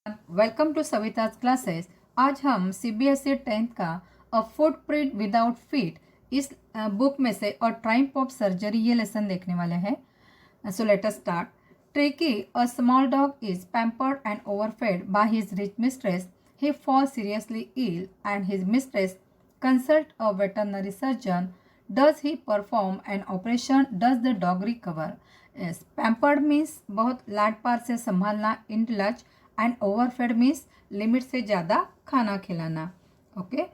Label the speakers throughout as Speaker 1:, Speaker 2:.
Speaker 1: Welcome to Savita's classes. आज हम CBSE 10th का अ फुटप्रिंट विदाउट फीट इस बुक में से और ट्राइम्फ ऑफ सर्जरी ये लेसन देखने वाले हैं। So let us start. Tricki, a small dog, is pampered and overfed by his rich mistress. He falls seriously ill and his mistress consult a veterinary surgeon. Does he perform an operation? Does the dog recover? Yes, pampered means बहुत लाड प्यार से संभालना, indulge, and ओवरफेड means limit से ज़्यादा खाना खिलाना. Okay.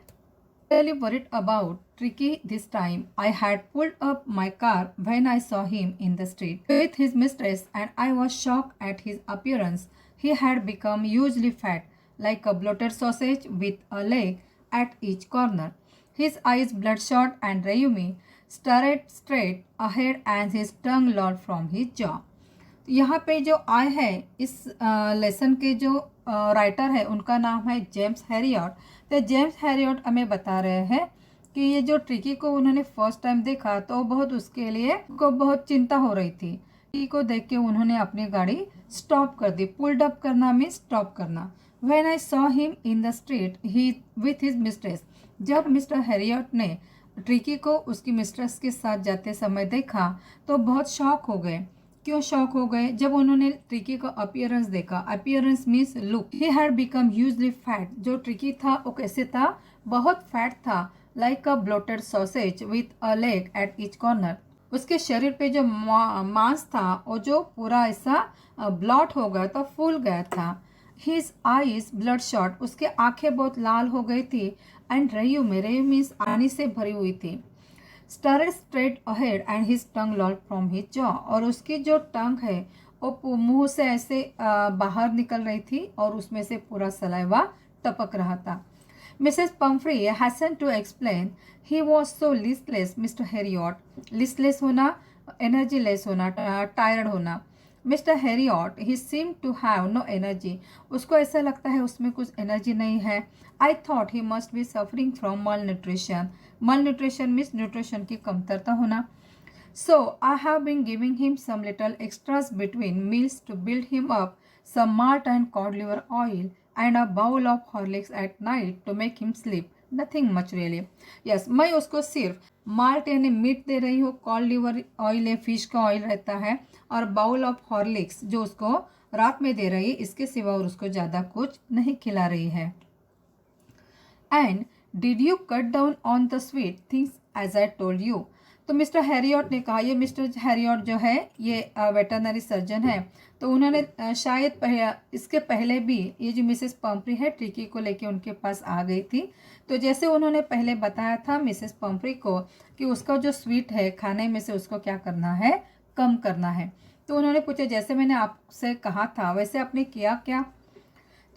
Speaker 1: Really worried about Tricky this time. I had pulled up my car when I saw him in the street with his mistress, and I was shocked at his appearance. He had become hugely fat, like a bloated sausage with a leg at each corner. His eyes bloodshot and rheumi stared straight ahead, and his tongue lolled from his jaw. यहाँ पे जो आई है इस lesson के जो writer है उनका नाम है जेम्स हैरियट. तो जेम्स हैरियट हमें बता रहे हैं कि ये जो ट्रिकी को उन्होंने फर्स्ट टाइम देखा तो बहुत उसके लिए को बहुत चिंता हो रही थी. ट्रिकी को देख के उन्होंने अपनी गाड़ी स्टॉप कर दी. पुल्ड अप करना मीन स्टॉप करना. When I saw him in the street he with his mistress. जब मिस्टर हैरियट ने ट्रिकी को उसकी मिस्ट्रेस के साथ जाते समय देखा तो बहुत शॉक हो गए. क्यों शॉक हो गए? जब उन्होंने ट्रिकी का अपीयरेंस देखा. Appearance means look. He had become hugely fat. जो ट्रिकी था वो कैसे था? बहुत फैट था. Like a bloated sausage with a leg at each corner. उसके शरीर पे जो मांस था वो जो पूरा ऐसा ब्लॉट हो गया था, फूल गया था. His eyes blood shot. उसके आंखें बहुत लाल हो गई थी. एंड रेयू मीन्स आनी से भरी हुई थी. Stared straight ahead and his tongue lolled from his jaw. और उसकी जो टंग है वो मुंह से ऐसे बाहर निकल रही थी और उसमें से पूरा सलाइवा टपक रहा था. Mrs Pumphrey hasten to explain. He was so listless. Mr Herriot. Listless होना, एनर्जी लेस होना, टायर्ड होना. Mr Herriot, he seem to have no energy. उसको ऐसा लगता है उसमें कुछ एनर्जी नहीं है. I thought he must be suffering from malnutrition. Malnutrition means nutrition की कमतरता होना. So I have been giving him some little extras between meals to build him up, some malt and cod liver oil and a bowl of Horlicks at night to make him sleep. Nothing much really. Yes, मैं उसको सिर्फ malt यानी meat दे रही हूँ, cod liver oil या fish का oil रहता है, और बाउल ऑफ हॉर्लिक्स जो उसको रात में दे रही है. इसके सिवा और उसको ज़्यादा कुछ नहीं खिला रही है. And did you cut down on the sweet things as I told you. तो मिस्टर हैरियट ने कहा. ये मिस्टर हैरियट जो है ये वेटरनरी सर्जन है. तो उन्होंने शायद इसके पहले भी ये जो मिसेस पम्फ्री है ट्रिकी को लेके उनके पास आ गई थी. तो जैसे उन्होंने पहले बताया था मिसेस पम्फ्री को कि उसका जो स्वीट है खाने में से उसको क्या करना है, कम करना है. तो उन्होंने पूछा जैसे मैंने आपसे कहा था वैसे आपने किया क्या.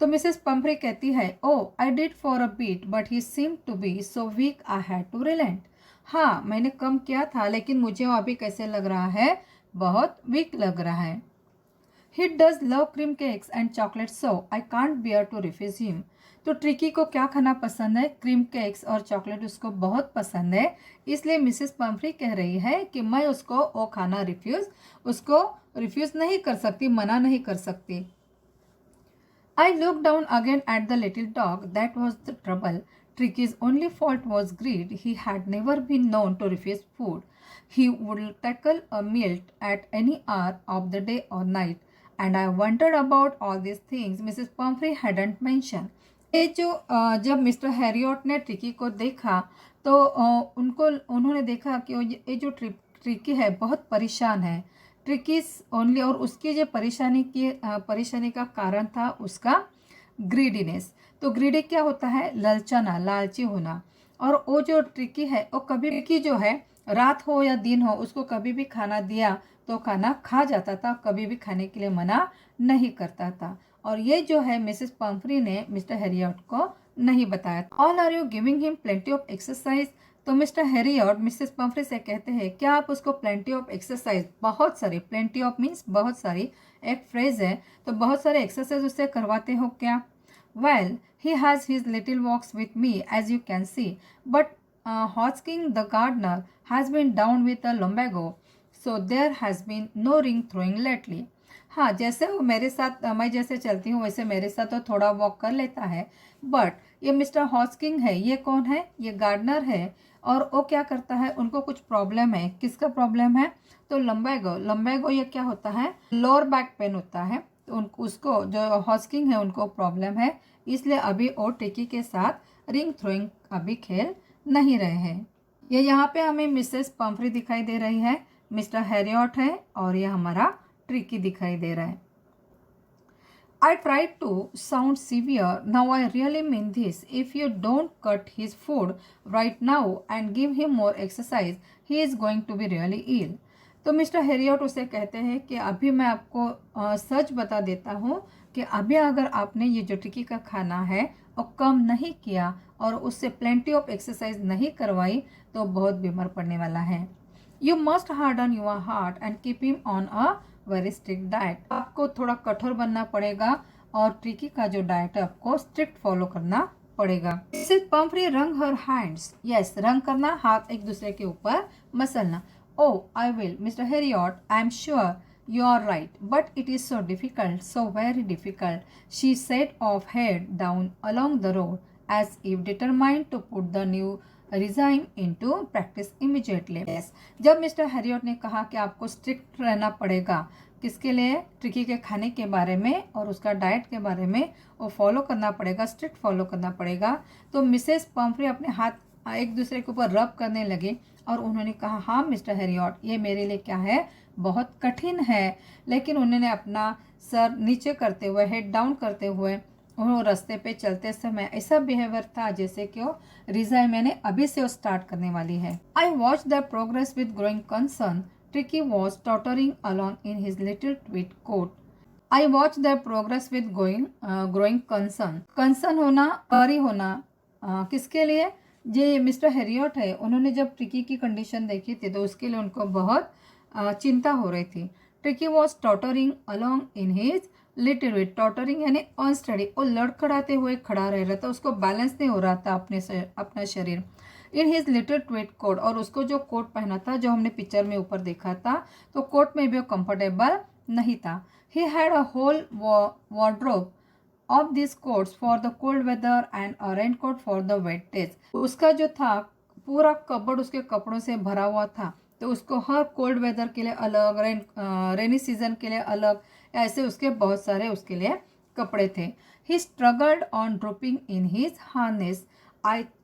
Speaker 1: तो मिसेस पम्फ्री कहती है, oh I did for a bit but he seem to be so weak I had to relent. हाँ, मैंने कम किया था लेकिन मुझे वो अभी कैसे लग रहा है, बहुत वीक लग रहा है. He does love cream cakes and chocolate so I can't bear to refuse him. तो ट्रिकी को क्या खाना पसंद है? क्रीम केक्स और चॉकलेट उसको बहुत पसंद है. इसलिए मिसेस पम्फ्री कह रही है कि मैं उसको वो खाना उसको रिफ्यूज नहीं कर सकती, मना नहीं कर सकती. I looked down again at the little dog. That was the trouble. Tricky's only fault was greed. He had never been known to refuse food. He would tackle a meal at any hour of the day or night. And I wondered about all these things Mrs. Pumphrey hadn't mentioned. ये जो जब mister Herriot ने tricky को देखा तो उन्होंने देखा कि ये जो ट्रिकी है बहुत परेशान है. ट्रिकी ओनली, और उसकी जो परेशानी का कारण था उसका ग्रीडीनेस. तो ग्रीडी क्या होता है? ललचाना, लालची होना. और वो जो ट्रिकी है वो कभी की जो है रात हो या दिन हो उसको कभी भी खाना दिया तो खाना खा जाता था, कभी भी खाने के लिए मना नहीं करता था. और ये जो है मिसेस पम्फ्री ने मिस्टर हैरियट को नहीं बताया. All are you giving him plenty of exercise. तो मिस्टर हैरियट मिसेस पम्फ्री से कहते हैं क्या आप उसको प्लेंटी ऑफ एक्सरसाइज, बहुत सारी, प्लेंटी ऑफ मीन्स बहुत सारी, एक फ्रेज है, तो बहुत सारे एक्सरसाइज उससे करवाते हो क्या. Well he has his little walks with me as you can see, but Hodgkin the gardener has been down with a lumbago, so there has been no ring throwing lately. हाँ, जैसे वो मेरे साथ मैं जैसे चलती हूँ वैसे मेरे साथ तो थोड़ा वॉक कर लेता है, बट ये मिस्टर हॉस्किंग है, ये कौन है? ये गार्डनर है। और वो क्या करता है, उनको कुछ प्रॉब्लम है। किसका प्रॉब्लम है? तो लंबेगो ये क्या होता है? लोअर बैक पेन होता है। तो उनको उसको जो हॉस्किंग है उनको प्रॉब्लम है, इसलिए अभी वो ट्रिकी के साथ रिंग थ्रोइंग अभी खेल नहीं रहे हैं। ये यहाँ पे हमें मिसेस पम्फ्री दिखाई दे रही है, मिस्टर हैरियट है, और ये हमारा ट्रिकी दिखाई दे रहा है। I tried to sound severe. Now I really mean this. If you don't cut his food right now and give him more exercise, he is going to be really ill. तो mister Harriet उसे कहते हैं कि अभी मैं आपको सच बता देता हूँ कि अभी अगर आपने ये जो टिक्की का खाना है वो कम नहीं किया और उससे प्लेंटी ऑफ एक्सरसाइज नहीं करवाई तो बहुत बीमार पड़ने वाला है। You must harden your heart and keep him on a very strict diet. आपको थोड़ा कठोर बनना पड़ेगा और ट्रिकी का जो डाइट है आपको स्ट्रिक्ट फॉलो करना पड़ेगा। मिसेस पम्फ्री रंग हर हैंड्स। यस, रंग करना, हाथ एक दूसरे के ऊपर मसलना। Oh I will Mr Herriot, I am sure you are right, but it is so difficult, so very difficult. She set off head down along the road as if determined to put the new regime into practice immediately. Yes. जब mister Herriot ने कहा कि आपको strict रहना पड़ेगा, किसके लिए? Tricky के खाने के बारे में और उसका डाइट के बारे में वो फॉलो करना पड़ेगा, स्ट्रिक्ट फॉलो करना पड़ेगा। तो मिसेस पम्फ्री अपने हाथ एक दूसरे के ऊपर रब करने लगे और उन्होंने कहा, हाँ मिस्टर हैरियट, ये मेरे लिए क्या है, बहुत कठिन है। लेकिन उन्होंने अपना सर नीचे करते हुए, हेड डाउन करते हुए, वो रास्ते पे चलते समय ऐसा बिहेवियर था जैसे कि वो रिजाइन मैंने अभी से वो स्टार्ट करने वाली है। I watch the progress with growing concern. Tricki was tottering along in his little tweed coat. I watch the progress with growing concern. Concern होना, वरी होना, किसके लिए? ये मिस्टर हैरियट है, उन्होंने जब ट्रिकी की कंडीशन देखी थी तो उसके लिए उनको बहुत चिंता हो रही थी। Tricki was tottering along in his little weight. Tottering यानी अनस्टडी, वो लड़खड़ाते हुए खड़ा रह रहा था, उसको बैलेंस नहीं हो रहा था अपना शरीर। In his little tweed coat, और उसको जो कोट पहना था जो हमने पिक्चर में ऊपर देखा था, तो कोट में भी वो कंफर्टेबल नहीं था। He had a whole wardrobe of this coats for the cold weather and a raincoat for the wet days. उसका जो था पूरा कबर्ड उसके कपड़ों से भरा हुआ था, तो उसको हर कोल्ड वेदर के लिए अलग, रेनी सीजन के लिए अलग, ऐसे उसके बहुत सारे उसके लिए कपड़े थे। He struggled on dropping in his harness.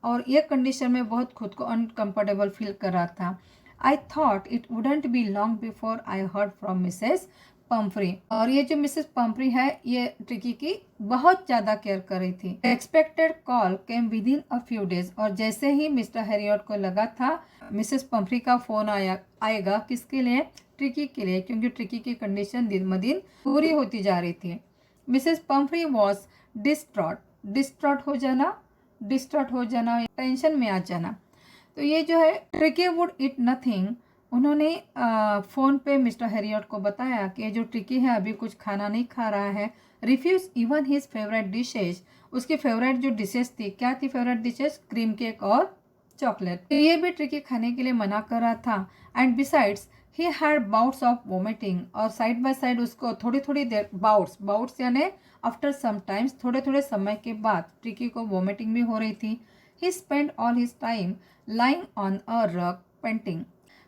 Speaker 1: और ये कंडीशन में बहुत खुद को अनकंफर्टेबल फील कर रहा था। आई thought it wouldn't be long before I heard from Mrs Pomfrey. और ये जो मिसेस पम्फ्री है ये ट्रिकी की बहुत ज़्यादा केयर कर रही थी। Expected call came with in a few days. और जैसे ही मिस्टर हैरियट को लगा था मिसेस पम्फ्री का फ़ोन आएगा, किसके लिए? ट्रिकी के लिए, क्योंकि ट्रिकी की कंडीशन दिन ब दिन पूरी होती जा रही थी। मिसेस पम्फ्री वॉज डिस्ट्रॉट हो जाना, टेंशन में आ जाना। तो ये जो है ट्रिकी वुड इट नथिंग। उन्होंने फ़ोन पे मिस्टर हैरियट को बताया कि जो ट्रिकी है अभी कुछ खाना नहीं खा रहा है। Refuse even his favourite dishes. उसकी फेवरेट जो डिशेज थी, क्या थी फेवरेट डिशेज? क्रीम केक और चॉकलेट। ये भी ट्रिकी खाने के लिए मना कर रहा था। And besides he had bouts of vomiting. और साइड बाय साइड उसको थोड़ी थोड़ी देर बाउट्स यानी आफ्टर सम टाइम्स, थोड़े थोड़े समय के बाद ट्रिकी को वोमिटिंग भी हो रही थी। He spend all his time lying on a rug panting.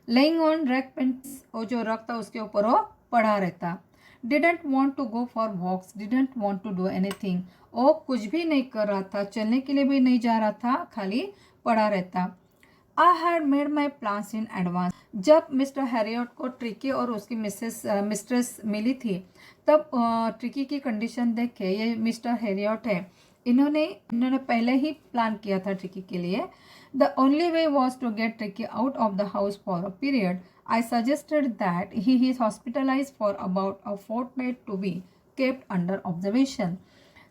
Speaker 1: Laying on rack pants, वो जो रग था उसके ऊपर वो पड़ा रहता। Didn't want to go for walks, didn't want to do anything. वो कुछ भी नहीं कर रहा था, चलने के लिए भी नहीं जा रहा था, खाली पड़ा रहता। I had made my plans in advance. जब मिस्टर हैरियट को ट्रिकी और उसकी मिस्ट्रेस मिली थी तब ट्रिकी की कंडीशन देख के, ये मिस्टर हैरियट है, इन्होंने पहले ही प्लान किया था ट्रिकी के लिए। The only way was to get Tricki out of the house for a period. I suggested that he is hospitalise for about a fortnight to be kept under observation.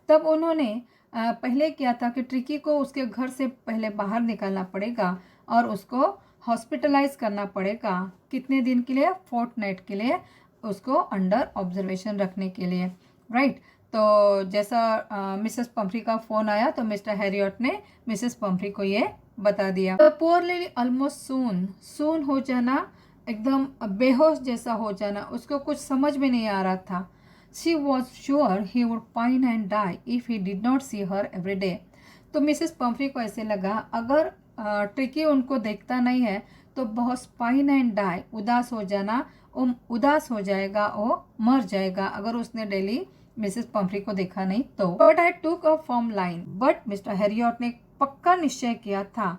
Speaker 1: तब उन्होंने पहले किया था कि ट्रिकी को उसके घर से पहले बाहर निकालना पड़ेगा और उसको हॉस्पिटलाइज करना पड़ेगा। कितने दिन के लिए? फोर्टनाइट के लिए उसको अंडर ऑब्जर्वेशन रखने के लिए, राइट। तो जैसा मिसेस पम्फ्री का फ़ोन आया तो मिस्टर हैरियट ने मिसेस पम्फ्री को ये बता दिया। पुअर लेडी ऑलमोस्ट सून हो जाना, एकदम बेहोश जैसा हो जाना, उसको कुछ समझ में नहीं आ रहा था। She was sure he would pine and die if he did not see her every day. तो मिसेस पम्फ्री को ऐसे लगा अगर ट्रिकी उनको देखता नहीं है तो बहुत स्पाइन एंड डाई, उदास हो जाना, उदास हो जाएगा, वो मर जाएगा अगर उसने डेली मिसेस पम्फ्री को देखा नहीं तो. बट आई टूक a firm line, but mister Herriot ने पक्का निश्चय किया था.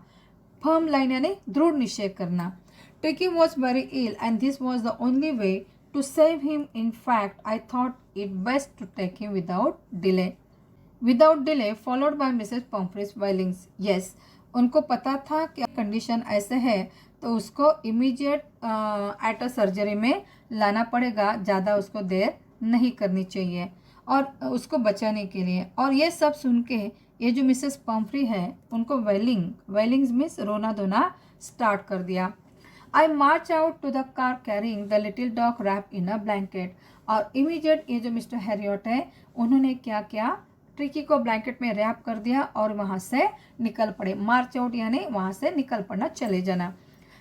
Speaker 1: फर्म लाइन यानी दृढ़ निश्चय करना. Tricki was very ill and this was the only way to save him. In fact I thought it best to take him without delay. Without delay followed by Mrs Pumphrey's wailings. Yes, उनको पता था कि condition ऐसे है तो उसको immediate at a surgery में लाना पड़ेगा, ज़्यादा उसको देर नहीं करनी चाहिए और उसको बचाने के लिए. और ये सब सुन के ये जो मिसेस पम्फ्री है उनको वेलिंग्स मीन्स रोना धोना स्टार्ट कर दिया. I march out to the car carrying the little dog wrap in a blanket. और इमीडिएट ये जो मिस्टर हैरियट है उन्होंने क्या किया, ट्रिकी को ब्लैंकेट में रैप कर दिया और वहाँ से निकल पड़े. मार्च आउट यानी वहाँ से निकल पड़ना, चले जाना.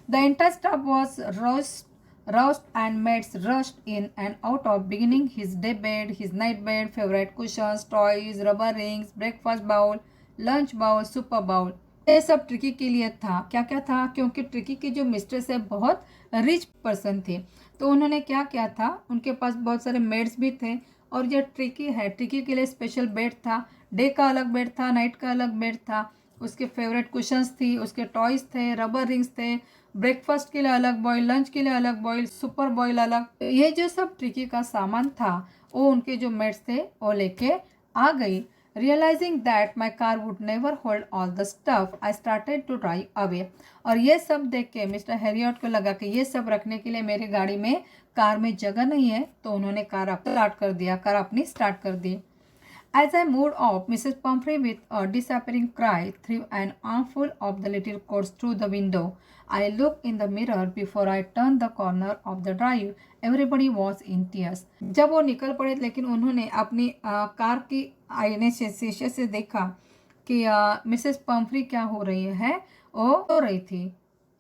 Speaker 1: The entire staff was roused and maids rushed in and out of, beginning his day bed, his night bed, favorite cushions, toys, rubber rings, breakfast bowl, lunch bowl, super bowl. ये सब tricky के लिए था. क्या क्या था, क्योंकि tricky की जो मिस्ट्रेस है बहुत रिच पर्सन थी तो उन्होंने क्या किया था, उनके पास बहुत सारे मेड्स भी थे और जो ट्रिकी है ट्रिकी के लिए स्पेशल बेड था. डे का अलग बेड था, नाइट का अलग बेड था, उसके फेवरेट कुशंस थी, उसके टॉयज थे, रबर रिंग्स थे, ब्रेकफास्ट के लिए अलग बॉयल, लंच के लिए अलग बॉयल, सुपर बॉयल अलग. ये जो सब ट्रिकी का सामान था वो उनके जो मेड्स थे वो लेके आ गई. Realising that my car would never hold all the stuff I started to drive away. और ये सब देख के मिस्टर हैरियट को लगा कि ये सब रखने के लिए मेरी गाड़ी में, कार में जगह नहीं है तो उन्होंने कार अपनी स्टार्ट कर दी. As I moved off, Mrs. Pumphrey, with a disappearing cry, threw an armful of the little coats through the window. I looked in the mirror before I turned the corner of the drive. Everybody was in tears. जब वो निकल पड़े लेकिन उन्होंने अपनी car की आईने से, शीशे से देखा कि मिसेस पम्फ्री क्या हो रही है, वो रो रही थी.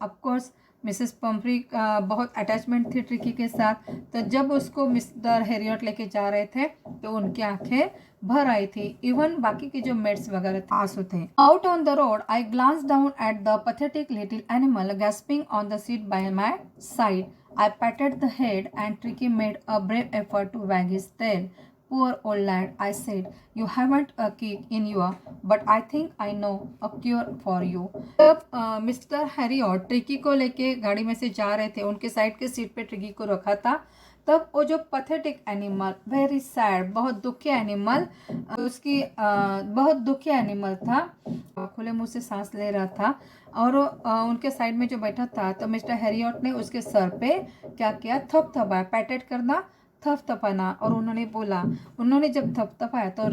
Speaker 1: ऑफ कोर्स मिसेस पम्फ्री का बहुत अटैचमेंट थी ट्रिकी के साथ, तो जब उसको मिस्टर हैरियट लेके जा रहे थे तो उनकी आंखें भर आई थी. इवन बाकी के जो मेड्स वगैरह आंसू थे. Out on the road I glance down at the pathetic little animal gasping on the seat by my side. I patted the head and Tricky made a brave effort to wag his tail. Poor old lad, I said, you haven't a kick in you, but I think I know a cure for you. जब mister Harry और tricky को लेके गाड़ी में से जा रहे थे, उनके साइड के सीट पे ट्रिकी को रखा था, तब वो जो पथेटिक एनिमल, वेरी सैड, बहुत दुखी एनिमल, उसकी बहुत दुखी एनिमल था, खुले मुंह से सांस ले रहा था और उनके साइड में जो बैठा था तो मिस्टर हैरियट ने उसके सर पे क्या किया, थपथपाया. पैटेट करना, थपथपाना. और उन्होंने जब थपथपाया तो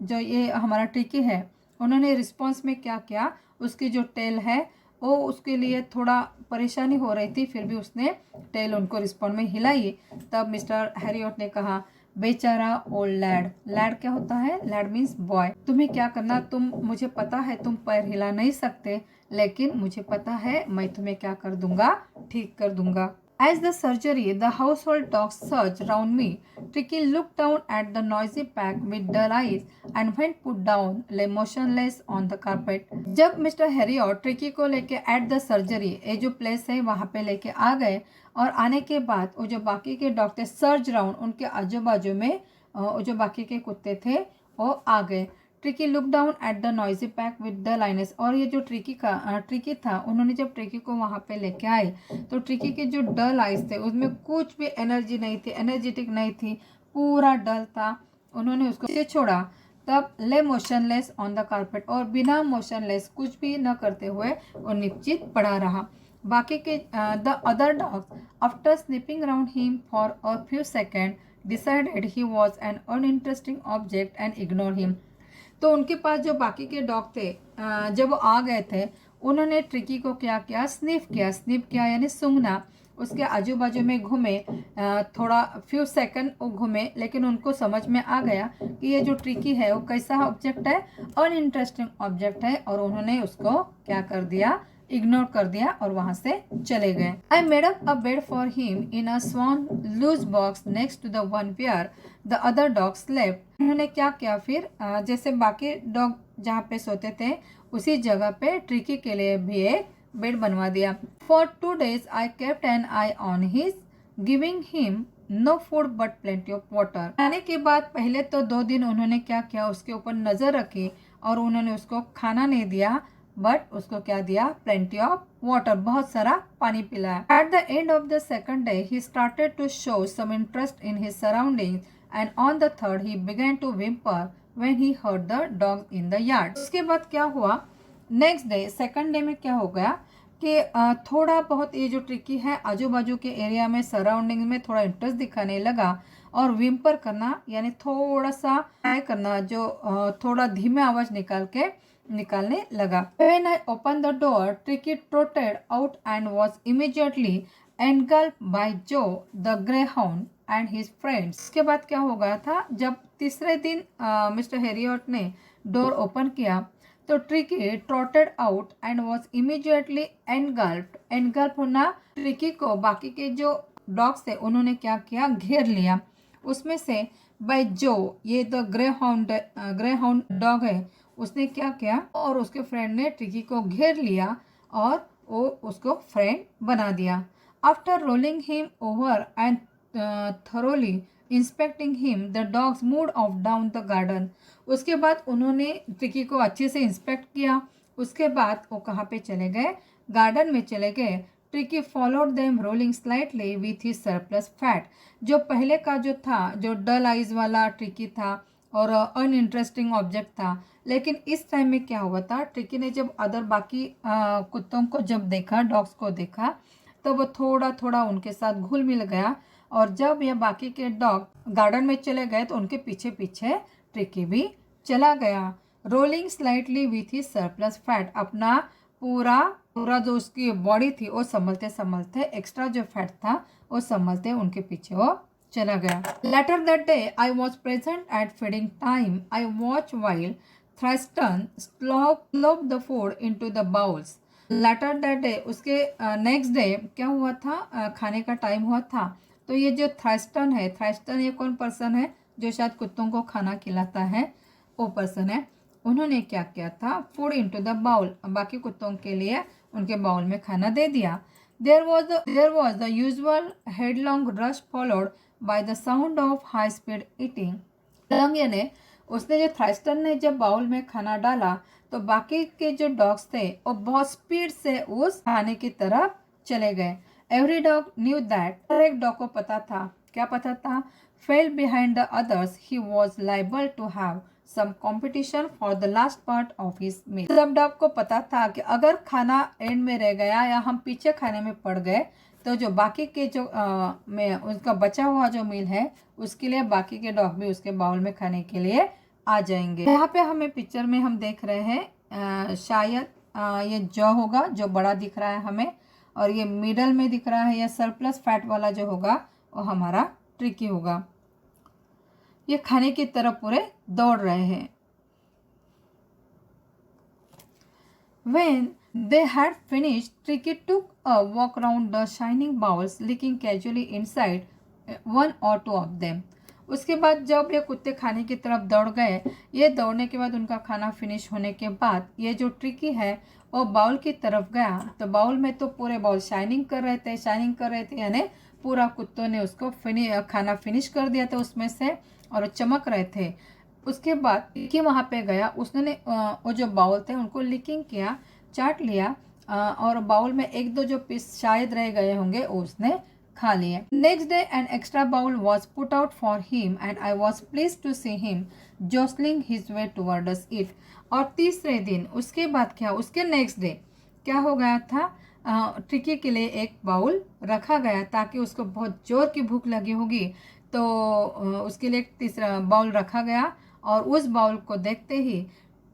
Speaker 1: जो ये हमारा ट्रिकी है उन्होंने रिस्पॉन्स में क्या किया, उसकी जो टेल है वो उसके लिए थोड़ा परेशानी हो रही थी, फिर भी उसने टेल उनको रिस्पॉन्ड में हिलाई. तब मिस्टर हैरियट ने कहा, बेचारा ओल्ड लैड. लैड क्या होता है, लैड मीन्स बॉय. तुम्हें क्या करना, मुझे पता है तुम पैर हिला नहीं सकते, लेकिन मुझे पता है मैं तुम्हें क्या कर दूंगा, ठीक कर दूंगा. As the surgery, the household dogs surged round me. Tricky looked down at the noisy pack with dull eyes and when put down, lay motionless on the carpet. जब मिस्टर हैरी और ट्रिकी को लेके at the surgery, ये जो place है वहाँ पे लेके आ गए और आने के बाद वो जो बाकी के डॉग थे सर्ज राउंड, उनके आजू बाजू में वो जो बाकी के कुत्ते थे वो आ गए. Tricki look down at the noisy pack with the lines. और ये जो ट्रिकी था, उन्होंने जब ट्रिकी को वहाँ पे लेके आए तो ट्रिकी के जो डल आइज थे उसमें कुछ भी एनर्जी नहीं थी, एनर्जेटिक नहीं थी, पूरा डल था. उन्होंने उसको से छोड़ा. तब ले मोशनलेस ऑन द कारपेट, और बिना मोशनलेस कुछ भी न करते हुए वो निश्चित पड़ा रहा. बाकी के the other dogs after snipping around him for a few second decided he was an uninteresting object and ignore him. तो उनके पास जो बाकी के डॉग थे जब वो आ गए थे उन्होंने ट्रिकी को क्या किया, स्निफ किया यानी सूंघना. उसके आजू बाजू में घूमे, थोड़ा फ्यू सेकंड वो घूमे, लेकिन उनको समझ में आ गया कि ये जो ट्रिकी है वो कैसा ऑब्जेक्ट है, अनइंटरेस्टिंग ऑब्जेक्ट है, और उन्होंने उसको क्या कर दिया, इग्नोर कर दिया और वहां से चले गए। I made up a bed for him in a swan loose box next to the one where the other dog slept. उन्होंने क्या किया फिर, जैसे बाकी डॉग जहाँ पे सोते थे उसी जगह पे ट्रिकी के लिए भी एक बेड बनवा दिया। For 2 days I kept an eye on his giving him no food but plenty of water. खाने के बाद पहले तो 2 दिन उन्होंने क्या किया, उसके ऊपर नजर रखी और उन्होंने उसको खाना नहीं दिया, बट उसको क्या दिया, प्लेंटी ऑफ वाटर, बहुत सारा पानी पिलाया। At the end of the second day he started to show some interest in his surroundings and on the third he began to whimper when he heard the dog in the yard. उसके बाद क्या हुआ, next day second day में क्या हो गया कि थोड़ा बहुत ये जो ट्रिकी है आजू बाजू के एरिया में सराउंडिंग में थोड़ा इंटरेस्ट दिखाने लगा और विम्पर करना यानी थोड़ा सा करना, जो थोड़ा धीमे आवाज निकालने लगा। When I opened the door, Tricky trotted out and was immediately engulfed by Joe, the greyhound, and his friends. उसके बाद क्या हो गया था, जब तीसरे दिन मिस्टर हैरियट ने डोर ओपन किया तो Tricki trotted out and was immediately engulfed. Engulf होना, ट्रिकी को बाकी के जो डॉग्स थे उन्होंने क्या किया, घेर लिया। उसमें से बाय जो ये द ग्रे हाउंड डॉग है, उसने क्या किया और उसके फ्रेंड ने ट्रिकी को घेर लिया और वो उसको फ्रेंड बना दिया। After rolling him over and thoroughly inspecting him the dogs mood off down the garden. उसके बाद उन्होंने ट्रिकी को अच्छे से इंस्पेक्ट किया। उसके बाद वो कहाँ पे चले गए, गार्डन में चले गए। Tricky followed them rolling slightly with his surplus fat. जो पहले का जो था, जो डल आइज वाला ट्रिकी था और अनइंटरेस्टिंग ऑब्जेक्ट था, लेकिन इस टाइम में क्या हुआ था, ट्रिकी ने जब अदर बाकी कुत्तों को जब देखा, डॉग्स को देखा, तो वो थोड़ा थोड़ा उनके साथ घुल मिल गया और जब ये बाकी के डॉग गार्डन में चले गए तो उनके पीछे पीछे ट्रिकी भी चला गया। Rolling slightly with his surplus fat, अपना पूरा जो उसकी बॉडी थी वो संभलते एक्स्ट्रा जो फैट था वो संभलते उनके पीछे वो चला गया। Later that day I was present at feeding time. I watch while Tristan slop the food into the bowls. Later that day, उसके नेक्स्ट डे क्या हुआ था, खाने का टाइम हुआ था, तो ये जो थ्रस्टन है, थ्रस्टन ये कौन पर्सन है जो शायद कुत्तों को खाना खिलाता है, वो पर्सन है। उन्होंने क्या किया था, फूड इनटू द बाउल, बाकी कुत्तों के लिए उनके बाउल में खाना दे दिया। There was the usual headlong rush followed by the sound of high speed eating. यानी उसने जो थ्रस्टन ने जब बाउल में खाना डाला तो बाकी के जो डॉग्स थे वो बहुत स्पीड से उस खाने की तरफ चले गए। एवरी डॉग न्यू दैट, हर एक डॉग को पता था, क्या पता था, fell behind the others he was liable to have some competition for the last part of his meal. सब डॉग को पता था कि अगर खाना एंड में रह गया या हम पीछे खाने में पड़ गए तो जो बाकी के जो में उसका बचा हुआ जो मील है उसके लिए बाकी के डॉग भी उसके बाउल में खाने के लिए आ जाएंगे। यहाँ पे हमें पिक्चर में हम देख रहे हैं शायद ये जॉ होगा जो बड़ा दिख रहा है हमें, और ये मिडल में दिख रहा है, या सरप्लस फैट वाला जो होगा वो हमारा ट्रिकी होगा। ये खाने की तरफ पूरे दौड़ रहे हैं। When they had finished, Tricky took a walk around the shining bowls, looking casually inside one or two of them. उसके बाद जब ये कुत्ते खाने की तरफ दौड़ गए, ये दौड़ने के बाद उनका खाना फिनिश होने के बाद ये जो ट्रिकी है वो बाउल की तरफ गया, तो बाउल में तो पूरे बाउल शाइनिंग कर रहे थे यानी पूरा कुत्तों ने उसको खाना फिनिश कर दिया था उसमें से और चमक रहे थे। उसके बाद ट्रिकी वहाँ पे गया, उसने वो जो बाउल थे उनको लिकिंग किया, चाट लिया और बाउल में एक दो जो पीस शायद रह गए होंगे वो उसने खा लिए। Next day an extra bowl was put out for him and I was please to see him jostling his way towards it. और तीसरे दिन उसके बाद क्या, उसके नेक्स्ट डे क्या हो गया था, ट्रिकी के लिए एक बाउल रखा गया ताकि उसको बहुत जोर की भूख लगी होगी, तो उसके लिए एक तीसरा बाउल रखा गया और उस बाउल को देखते ही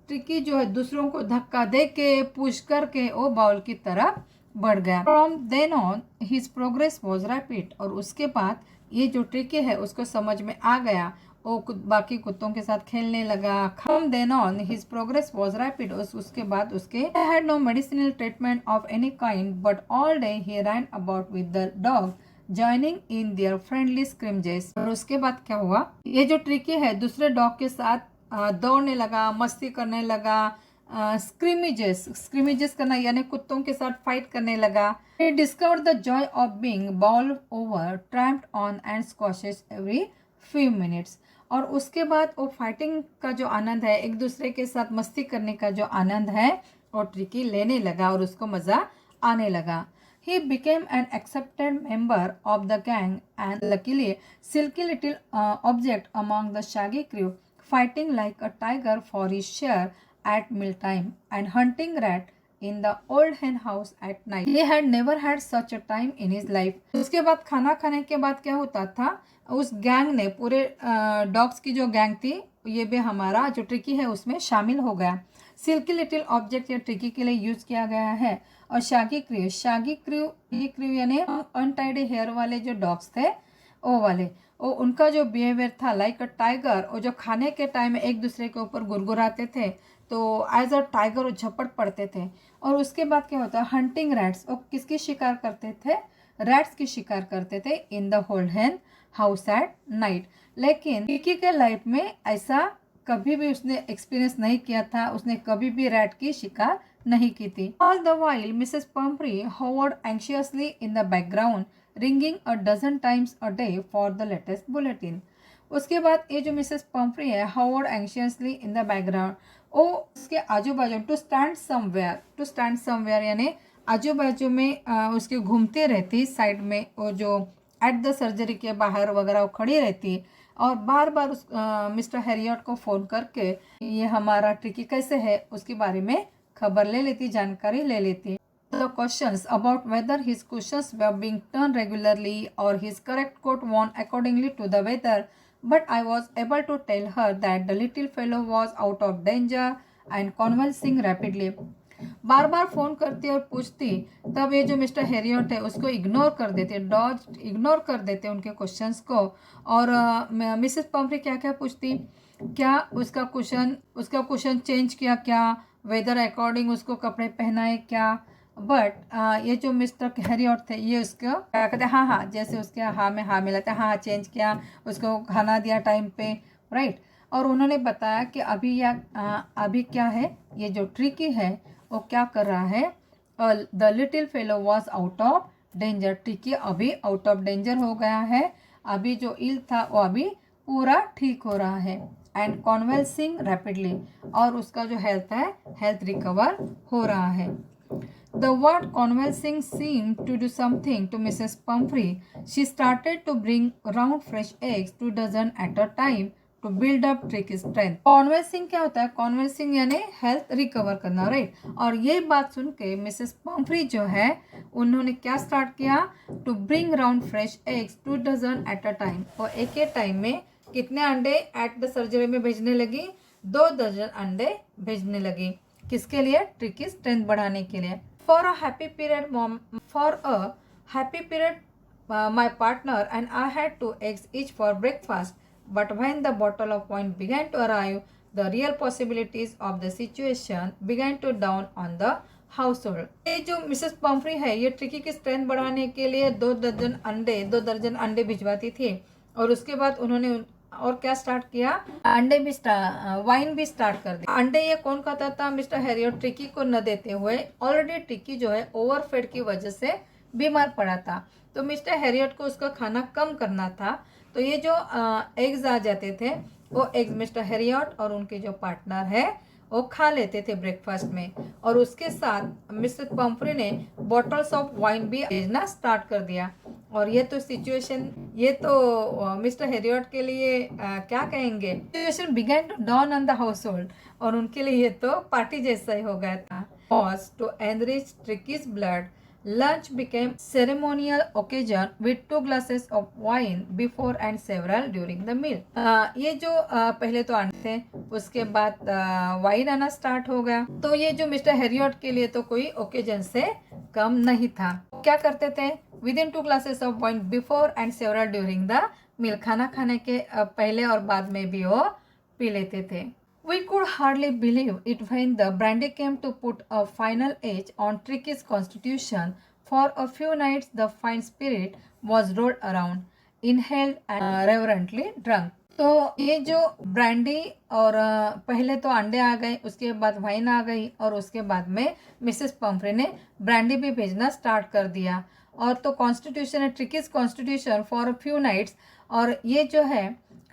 Speaker 1: ट्रिकी जो है दूसरों को धक्का दे के पुश करके वो बाउल की तरफ बढ़ गया। From then on his progress was rapid. और उसके बाद ये जो ट्रिकी है उसको समझ में आ गया वो बाकी कुत्तों के साथ खेलने लगा। From then on, his progress was rapid. उसके बाद उसके had no medicinal treatment of any kind, but all day he ran about with the dog, joining in their friendly scrimmages. और उसके बाद क्या हुआ, ये जो ट्रिकी है दूसरे डॉग के साथ दौड़ने लगा, मस्ती करने लगा, स्क्रिमेजेस करना यानी कुत्तों के साथ फाइट करने लगा। He discovered the joy of being bowled over, tramped on and squashed every few minutes. और उसके बाद वो फाइटिंग का जो आनंद है, एक दूसरे के साथ मस्ती करने का जो आनंद है, वो ट्रिकी लेने लगा और उसको मज़ा आने लगा। He became an accepted member of the gang and luckily silky little object among the shaggy crew, fighting like a tiger for his share at mealtime and hunting rat in the old hen house at night. He had never had such a time in his life. उसके बाद खाना खाने के बाद क्या होता था, उस गैंग ने पूरे डॉग्स की जो गैंग थी, ये भी हमारा जो ट्रिकी है उसमें शामिल हो गया। सिल्की लिटिल ऑब्जेक्ट या ट्रिकी के लिए यूज किया गया है। और शागी क्रू यानी अनटाइडी हेयर वाले जो डॉग्स थे वो उनका जो बिहेवियर था लाइक अ टाइगर, वो जो खाने के टाइम में एक दूसरे के ऊपर गुरगुराते थे, तो एज अ टाइगर वो झपट पड़ते थे। और उसके बाद क्या होता है, हंटिंग रैट्स, वो किसकी शिकार करते थे, रैट्स की शिकार करते थे in the hold hen house at night. लेकिन ट्रिकी के लाइफ में ऐसा कभी भी उसने एक्सपीरियंस नहीं किया था, उसने कभी भी रैट की शिकार नहीं की थी। All the while Mrs Pomfrey hovered anxiously in the background, ringing a dozen times a day for the latest bulletin. उसके बाद ये जो मिसेस पम्फ्री है, hovered anxiously in the background, वो उसके आजू बाजू टू स्टैंड समवेयर यानी आजू बाजू में उसके घूमती रहती साइड में, वो जो एट द सर्जरी के बाहर वगैरह वो खड़ी रहती और बार बार उस मिस्टर हैरियट को फ़ोन करके ये हमारा ट्रिकी कैसे है उसके बारे में खबर ले लेती, जानकारी ले लेती। The questions about whether his cushions were being turned regularly or his correct coat worn accordingly to the weather, but I was able to tell her that the little fellow was out of danger and convalescing rapidly. Bar bar phone करती और पूछती, तब ये जो mister Harriet है उसको ignore कर देते उनके क्वेश्चंस को। और मिसेस पम्फ्री क्या क्या पूछती, क्या उसका कुशन चेंज किया, क्या वेदर अकॉर्डिंग उसको कपड़े पहनाए क्या। बट ये जो मिस्टर हैरियट थे ये उसको क्या कहते हैं, हाँ, जैसे उसके हाँ में हाँ मिलाते, हाँ चेंज किया, उसको खाना दिया टाइम पे, राइट। और उन्होंने बताया कि अभी क्या है, ये जो ट्रिकी है वो क्या कर रहा है, the little fellow was out of danger, tricky अभी आउट ऑफ डेंजर हो गया है, अभी जो इल था वो अभी पूरा ठीक हो रहा है, एंड कॉन्वेल्सिंग रैपिडली, और उसका जो हेल्थ रिकवर हो रहा है। The word convalescing seemed to do something to Mrs. Pumphrey. She started to bring round fresh eggs 2 dozen at a time to build up Tricky's strength. Convalescing क्या होता है, convalescing यानी हेल्थ रिकवर करना, right. और ये बात सुन के Mrs Pomfrey जो है उन्होंने क्या स्टार्ट किया, to bring round fresh eggs 2 dozen at a time, और एक टाइम में कितने अंडे एट द सर्जरी में भेजने लगी, 2 दर्जन अंडे भेजने लगी। किसके लिए, ट्रिकी स्ट्रेंथ बढ़ाने के लिए। For a happy period, my partner and I had 2 eggs each for breakfast. But when the bottle of wine began to arrive, the real possibilities of the situation began to dawn on the household. ये जो Mrs Pomfrey है ये tricky की strength बढ़ाने के लिए 2 दर्जन अंडे भिजवाती थी। और उसके बाद उन्होंने और क्या स्टार्ट किया, वाइन भी स्टार्ट कर दी। अंडे ये कौन खाता था, मिस्टर हैरियट, ट्रिकी को न देते हुए। ऑलरेडी ट्रिकी जो है ओवरफीड की वजह से बीमार पड़ा था, तो मिस्टर हैरियट को उसका खाना कम करना था, तो ये जो एग्स आ जाते थे वो एग्स मिस्टर हैरियट और उनके जो पार्टनर है वो खा लेते थे ब्रेकफास्ट में। और उसके साथ मिस्टर पम्फ्री ने बॉटल्स ऑफ वाइन भी भेजना स्टार्ट कर दिया। और ये तो मिस्टर हैरियट के लिए क्या कहेंगे, situation began to dawn on the household, और उनके लिए ये तो पार्टी जैसा ही हो गया था। Ports to enrich Tricki's blood, lunch became ceremonial occasion with 2 glasses of wine before and several during the meal. ये जो पहले तो अंडे थे, उसके बाद वाइन आना स्टार्ट हो गया, तो ये जो मिस्टर हैरियट के लिए तो कोई ओकेजन से कम नहीं था। क्या करते थे, within 2 glasses of wine before and several during the milk खाना खाने के पहले और बाद में भी वो पी लेते थे. We could hardly believe it when the brandy came to put a final edge on Tricky's constitution. For a few nights, the fine spirit was rolled around, inhaled and reverently drunk. तो ये जो brandy और पहले तो अंडे आ गए, उसके बाद वाइन आ गई और उसके बाद में मिसेस पंफ्रे ने ब्रांडी भी भेजना स्टार्ट कर दिया. और तो कॉन्स्टिट्यूशन है Tricki's constitution for a few nights, और ये जो है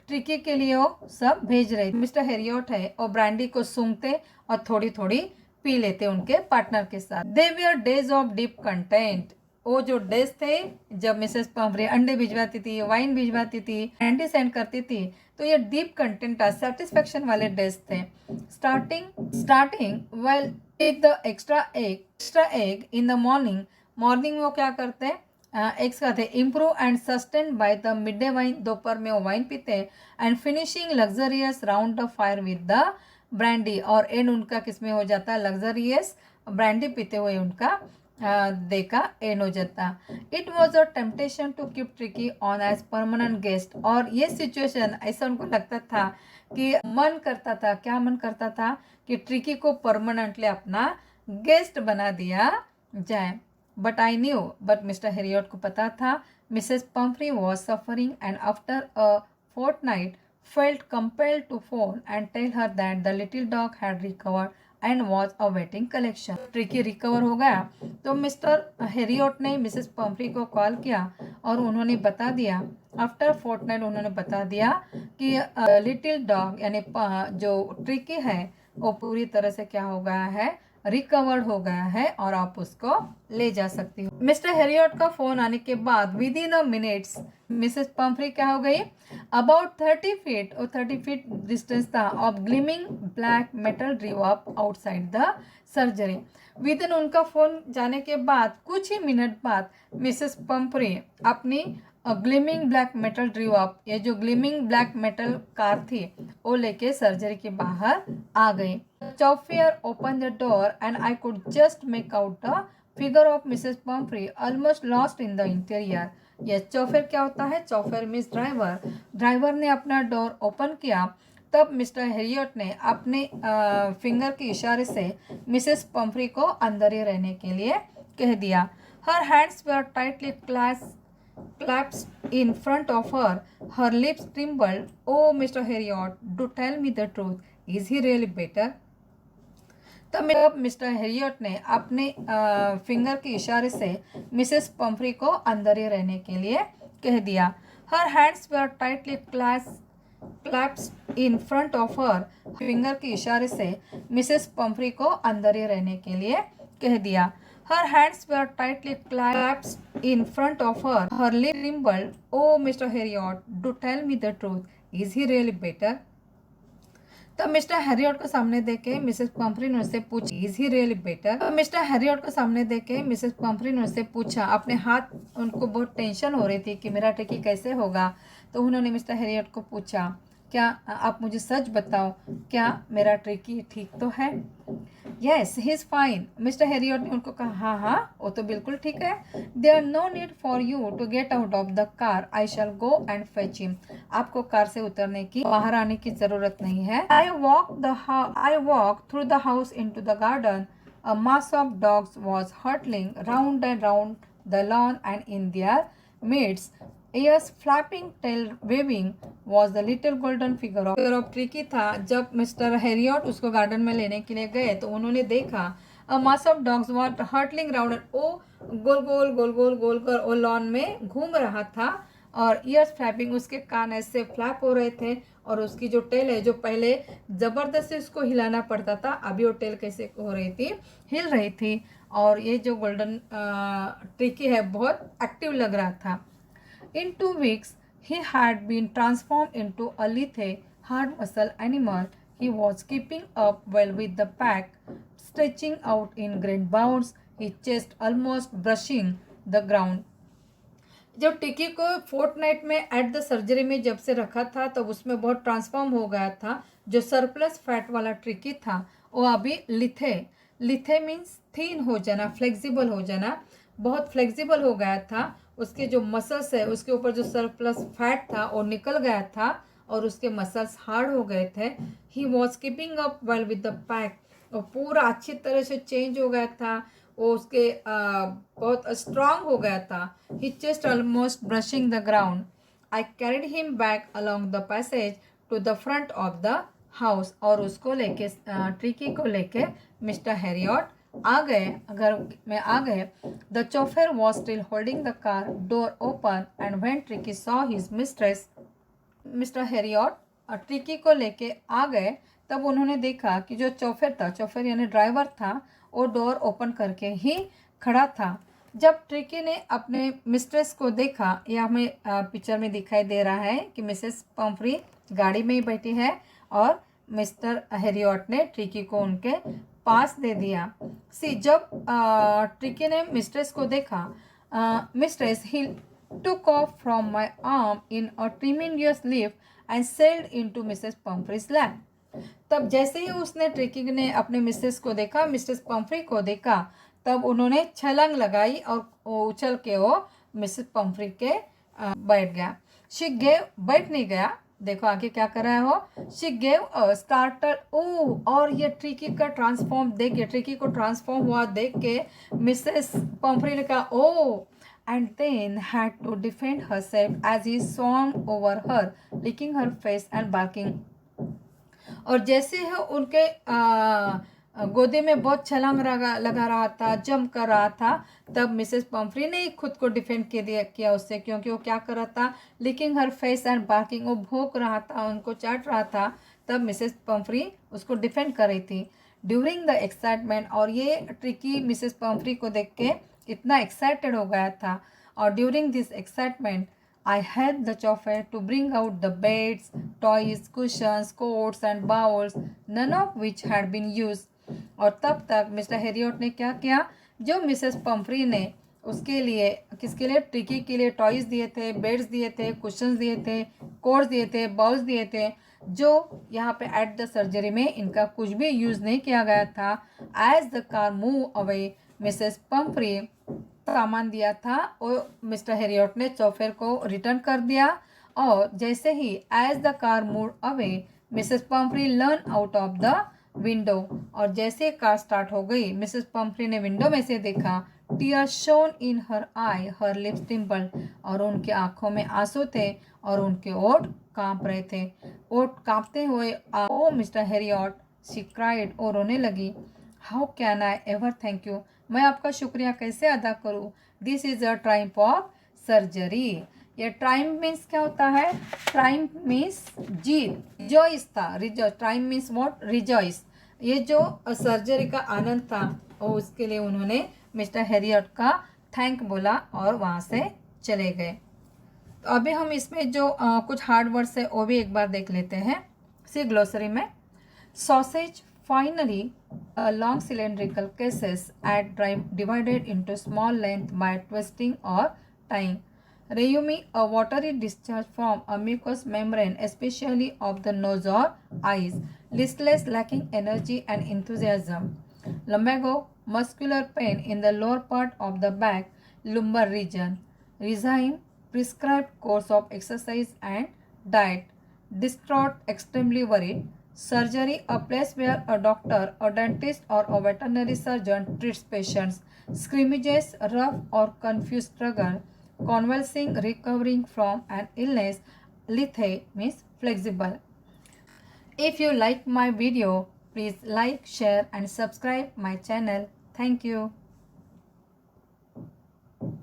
Speaker 1: ट्रिकी के लिए वो सब भेज रहे. मिस्टर हेरियट है और ब्रांडी को सूंघते और थोड़ी थोड़ी पी लेते उनके पार्टनर के साथ. दे वर डेज ऑफ डीप कंटेंट. वो जो डेज थे जब मिसेस पंफ्रे अंडे भिजवाती थी, वाइन भिजवाती थी, एंडी सेंड करती थी, तो ये डीप कंटेंट सेटिस्फेक्शन वाले डेज थे. Starting well with the extra egg in the morning में वो क्या करते हैं, एग्स खाते. Improve and sustain by the mid day wine, दोपहर में वो वाइन पीते. And finishing luxurious round the fire with the brandy, और एंड उनका किसमें हो जाता है, लग्जरियस ब्रांडी पीते हुए उनका डे का एंड हो जाता. It was a temptation to keep Tricki on as permanent guest. और ये सिचुएशन ऐसा उनको लगता था कि मन करता था कि ट्रिकी को परमानेंटली अपना गेस्ट बना दिया जाए. बट मिस्टर हेरियट को पता था Mrs Pomfrey was suffering, and after a fortnight felt compelled to phone and tell her that the little dog had recovered and was awaiting collection. Tricky recover हो गया तो mister Herriot ने Mrs Pomfrey को call किया और उन्होंने बता दिया, आफ्टर फोर्टनाइट उन्होंने बता दिया कि लिटिल डॉग यानी जो ट्रिकी है वो पूरी तरह से क्या हो गया है, रिकवर्ड हो गया है और आप उसको ले जा सकती हो. मिस्टर हेरियट का फोन आने के बाद within a minutes Mrs Pumphrey क्या हो गई, अबाउट 30 फीट और 30 फीट डिस्टेंस था of gleaming black metal drive up outside the surgery. Within उनका फोन जाने के बाद कुछ ही मिनट बाद मिसेस पंफ्री अपनी gleaming black metal drive up, ये जो ग्लिमिंग ब्लैक मेटल कार थी वो लेके सर्जरी के बाहर आ गई. Chauffeur open the door and I could just make out the figure of Mrs Pumphrey almost lost in the interior. ये चौफियर क्या होता है, चौफियर मीन्स ड्राइवर ने अपना डोर ओपन किया. तब मिस्टर हेरियट ने अपने फिंगर के इशारे से मिसेस पंफ्री को अंदर ही रहने के लिए कह दिया. Her hands were tightly clasped in front of her. Her lips trembled. Oh, Mr. Herriot, do tell me the truth. Is he really better? तब मिस्टर हेरियट ने अपने फिंगर के इशारे से मिसेस पंफ्री को अंदर ही रहने के लिए कह दिया. Her hands were tightly clasped in front of her. Finger के इशारे से मिसेस पंफ्री को अंदर ही रहने के लिए कह दिया. Her hands were tightly clasped in front of her. Her lips trembled. Oh, Mr. Herriot, do tell me the truth. Is he really better? तब मिस्टर हेरियट को सामने देके मिसेस पंफ्री ने उससे पूछा, is he really better. Mister Harriet को सामने देके मिसेस पंफ्री ने उससे पूछा, अपने हाथ, उनको बहुत टेंशन हो रही थी कि मेरा ट्रिकी कैसे होगा. तो उन्होंने मिस्टर हेरियट को पूछा, क्या आप मुझे सच बताओ, क्या मेरा ट्रिकी ठीक तो है. Yes he is fine. Mister Herriot ने उनको कहा, हाँ वो तो बिल्कुल ठीक है. There no need for you to get out of the car. I shall go and fetch him. आपको कार से उतरने की, बाहर आने की जरूरत नहीं है. I walk through the house into the garden. A mass of dogs was hurtling round and round the lawn and in there midst, ears flapping, tail waving, was the little golden figure of tricky था. जब mister Harriet उसको garden में लेने के लिए गए तो उन्होंने देखा a mass of dogs were hurtling round. ओ गोल कर ओ लॉन में घूम रहा था और ईयर्स फ्लैपिंग, उसके कान ऐसे फ्लैप हो रहे थे और उसकी जो टेल है, जो पहले जबरदस्ती उसको हिलाना पड़ता था, अभी वो टेल कैसे हो रही थी, हिल रही थी. और ये जो गोल्डन ट्रिकी है बहुत एक्टिव लग रहा था. In 2 weeks, he had been transformed into a lithe, hard muscle animal. He was keeping up well with the pack, stretching out in great bounds, his chest almost brushing the ground. जब टिकी को Fortnite में at the surgery में जब से रखा था तब उसमें बहुत ट्रांसफॉर्म हो गया था. जो सरप्लस फैट वाला ट्रिकी था वो अभी लिथे मीन्स थिन हो जाना, फ्लेक्सिबल हो जाना. बहुत फ्लेक्सिबल हो गया था, उसके जो मसल्स है उसके ऊपर जो सरप्लस फैट था वो निकल गया था और उसके मसल्स हार्ड हो गए थे। He was keeping up well with the pack, और पूरा अच्छी तरह से चेंज हो गया था, वो उसके बहुत स्ट्रांग हो गया था। He just almost brushing the ground. I carried him back along the passage to the front of the house, और उसको लेके ट्रिकी को लेके मिस्टर हैरियट आ गए, घर में आ गए। The chauffeur was still holding the car door open and when Tricki saw his mistress, Mr Herriot Tricki को लेके आ गए, तब उन्होंने देखा कि जो चोफर था, चोफर यानी ड्राइवर था, वो डोर ओपन करके ही खड़ा था। जब ट्रिकी ने अपने मिस्ट्रेस को देखा, यह हमें पिक्चर में दिखाई दे रहा है कि मिसेस पंफ्री गाड़ी में ही बैठी है और मिस्टर हैरियट ने ट्रिकी को उनके पास दे दिया। सी जब ट्रिकी ने मिस्ट्रेस को देखा, mistress he took off from my arm in a tremendous leap and sailed into Mrs. Pumphrey's lap. तब जैसे ही उसने ट्रिकी ने अपने मिसेस को देखा, मिसेस पंफ्री को देखा, तब उन्होंने छलांग लगाई और उछल के वो मिसेस पंफ्री के बैठ गया। शी गेव, बैठ नहीं गया, देखो आगे क्या कर रहा है वो। शी गेव अ स्टार्टर, ओ, और ये ट्रिकी का ट्रांसफॉर्म देख के, ट्रिकी को ट्रांसफॉर्म हुआ देख के मिसेस पंफ्री ने कहा ओ, and then had to defend herself as he swarmed over her, licking her face and barking. और जैसे ही उनके गोदे में बहुत छलांग लगा रहा था, जम कर रहा था, तब मिसेस पंफ्री ने ही खुद को डिफेंड किया उससे, क्योंकि वो क्या कर रहा था, licking her face and barking, वो भौंक रहा था, उनको चाट रहा था, तब मिसेस पंफ्री उसको डिफेंड कर रही थी ड्यूरिंग द एक्साइटमेंट। और ये ट्रिकी मिसेस पंफ्री को देख के इतना एक्साइटेड हो गया था, और during this excitement I helped the chauffeur to bring out the beds, toys, cushions, coats and bowls, none of which had been used. और तब तक मिस्टर हैरियट ने क्या किया, जो मिसेस पंफ्री ने उसके लिए, किसके लिए, ट्रिकी के लिए टॉयज दिए थे, बेड्स दिए थे, कुशंस दिए थे, कोट्स दिए थे, बाउल्स दिए थे, जो यहाँ पे एट द सर्जरी में इनका कुछ भी यूज़ नहीं किया गया था। As the car move away, Mrs Pumphrey सामान दिया था और मिस्टर हैरियट ने चौफेर को रिटर्न कर दिया। और जैसे ही as the car move away, Mrs Pumphrey lean out of the window, और जैसे कार स्टार्ट हो गई, मिसेस पंफ्री ने विंडो में से देखा, tear shone in her eye, her lips trembled, और उनकी आंखों में आंसू थे और उनके ओठ कांप रहे थे। ओठ कांपते हुए ओ मिस्टर हैरियट, शी क्राइड, और रोने लगी। How can I ever thank you, मैं आपका शुक्रिया कैसे अदा करूं। This is a triumph of surgery. ये ट्राइम्फ मीन्स क्या होता है, ट्राइम्फ मीन्स जीत, रिजॉइस था, rejoice, triumph means what, rejoice. ये जो सर्जरी का आनंद था, और उसके लिए उन्होंने मिस्टर हैरियट का थैंक बोला और वहाँ से चले गए। तो अभी हम इसमें जो कुछ हार्ड वर्ड्स है वो भी एक बार देख लेते हैं। सी ग्लोसरी में, sausage, finally, long cylindrical cases divided into small length by twisting or tying. Rheumi, a watery discharge from a mucous membrane, especially of the nose or eyes. Listless, lacking energy and enthusiasm. Lumbago, muscular pain in the lower part of the back, lumbar region. Resign, prescribed course of exercise and diet. Distraught, extremely worried. Surgery, a place where a doctor, a dentist or a veterinary surgeon treats patients. Scrimmages, rough or confused struggle. Convulsing, recovering from an illness. Lithe means flexible. If you like my video, please like, share and subscribe my channel. Thank you.